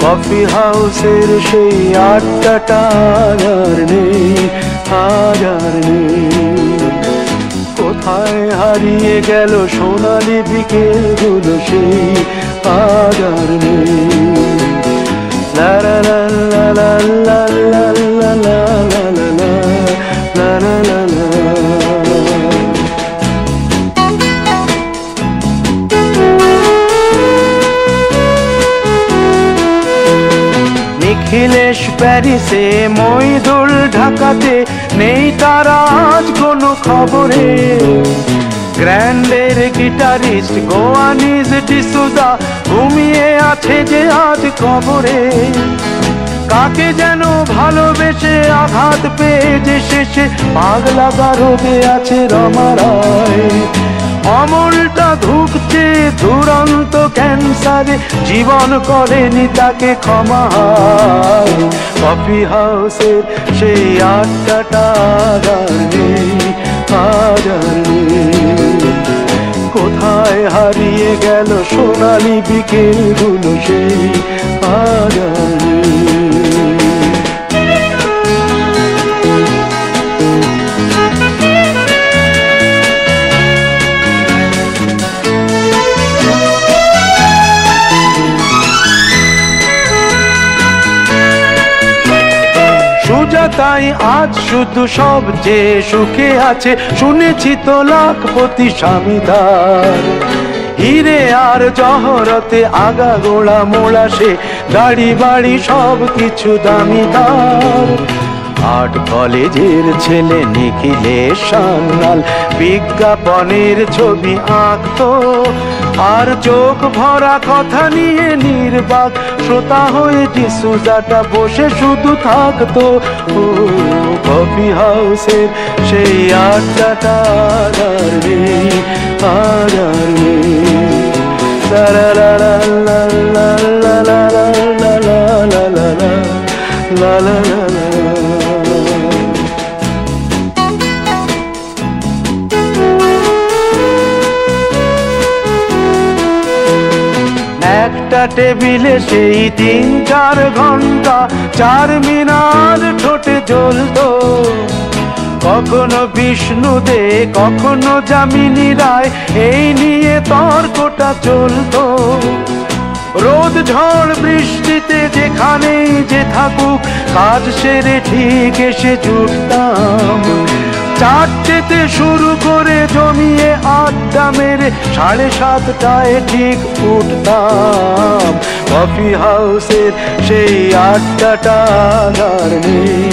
Coffee হাউসের সেই আড্ডাটা আর নেই, আজ আর নেই। কোথায় হারিয়ে গেল সোনালি বিকেলগুলো সেই আজ আর নেই। লা লা লা লা লা লা লা লা লা লা লা লা লা লা। নিখিলেশ প্যারিসে, মইদুল ঢাকাতে, নেই তারা আজ কোনো খবরে। গ্র্যান্ডের গিটারিস্ট গোয়ানিজ ডিসুজা ঘুমিয়ে আছে যে আজ কবরে। কাকে যেন ভালোবেসে আঘাত পেয়ে যে শেষে পাগলা গারদে আছে রমা রায়। অমলটা ধুকছে দুরন্ত ক্যান্সারে, জীবন করেনি তাকে ক্ষমা। কফি হাউসের সেই আড্ডাটা আর নেই, আজ আর নেই। কোথায় হারিয়ে গেল সোনালি বিকেলগুলো সেই আজ আর নেই। তাই আজ শুধু সবচেয়ে সুখে আছে, শুনেছি তো লাখপতি স্বামীদার। হিরে আর জহরতে আগা গোড়া মোড়া সে, গাড়ি বাড়ি সব কিছু দামিদার। আর্ট কলেজের ছেলে নিখিলেশ সান্যাল বিজ্ঞাপনের ছবি আঁকতো, আর চোখ ভরা কথা নিয়ে নির্বাক শ্রোতা হয়ে ডিসুজাটা বসে শুধু থাকতো। ও কফি হাউসের সেই আড্ডাটা আর নেই, আর নেই। লা লা লা লা লা লা লা লা লা লা লা লা লা লা লা। একটা টেবিলে সেই 3-4 ঘন্টা চার মিনার ঠোঁটে জ্বলতো। কখনো বিষ্ণু দে, কখনো যামিনী রায়, এই নিয়ে তর্কটা চলতো। রোদ ঝড় বৃষ্টিতে যেখানেই যে থাকুক, কাজ সেরে ঠিক এসে জুটতাম। 4টেতে শুরু করে জমিয়ে আড্ডা মেরে 7:30টায় ঠিক উঠতাম। কফি হাউসের সেই আড্ডাটা আর নেই,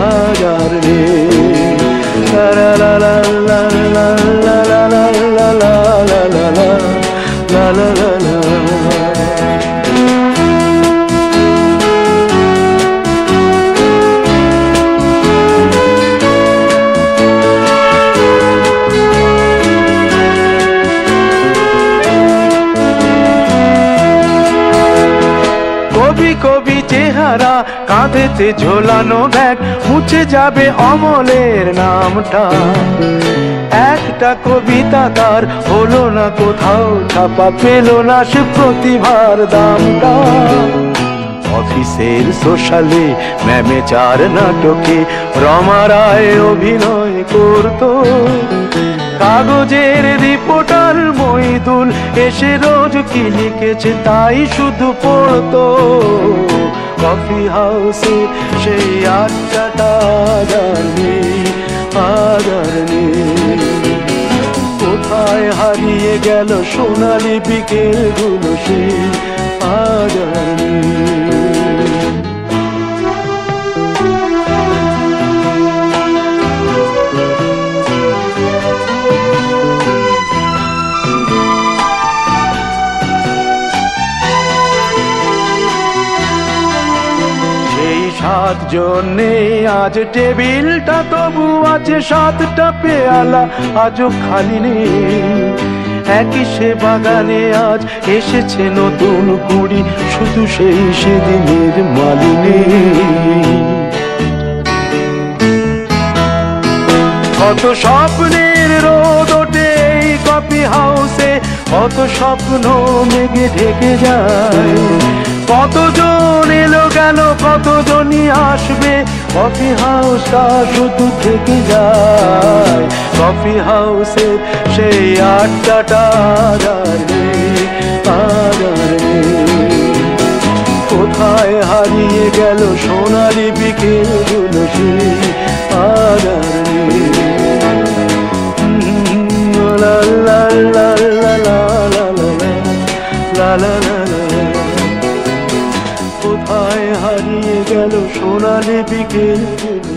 আজ আর নেই। লা লা লা লা লা লা লা লা লা লা লা লা লা লা লা। কবি চেহারা, কাঁধেতে ঝোলানো ব্যাগ, মুছে যাবে অমলের নামটা। একটা কবিতা তার হলো না কোথাও ছাপা, পেল না সে প্রতিভার দামটা। অফিসের সোশ্যালে, ম্যামেচার নাটকে রমা রায় অভিনয় করতো। কাগজের রিপোর্টার মইদুল এসে রোজ কি লিখেছে তাই শুধু পড়তো। কফি হাউসে সেই আড্ডাটা আর নেই, আজ আর নেই। কোথায় হারিয়ে গেল সোনালি বিকেলগুলো সেই আজ আর নেই। জন্যে আজ টেবিলটা তবু আছে, 7টা পেয়ালা আজও খালি নেই। একই সে বাগানে আজ এসেছে নতুন কুড়ি, শুধু সেই সেদিনের মালিনী। কত স্বপ্নের রোদ ওঠে এই কফি হাউসে, কত কত স্বপ্ন মেঘে ঢেকে যায়, কতজন এলো গেল কতজনই আসবে, কফি হাউসটা শুধু থেকে যায়। কফি হাউসে সেই আড্ডাটা আজ আর নেই, আজ আর নেই। কোথায় হারিয়ে গেল সোনালি বিকেলগুলো সেই আজ আর নেই। লা লা লা লা লা লা লা লা লা লা। কোথায় হারিয়ে গেল সোনালি বিকেলগুলো।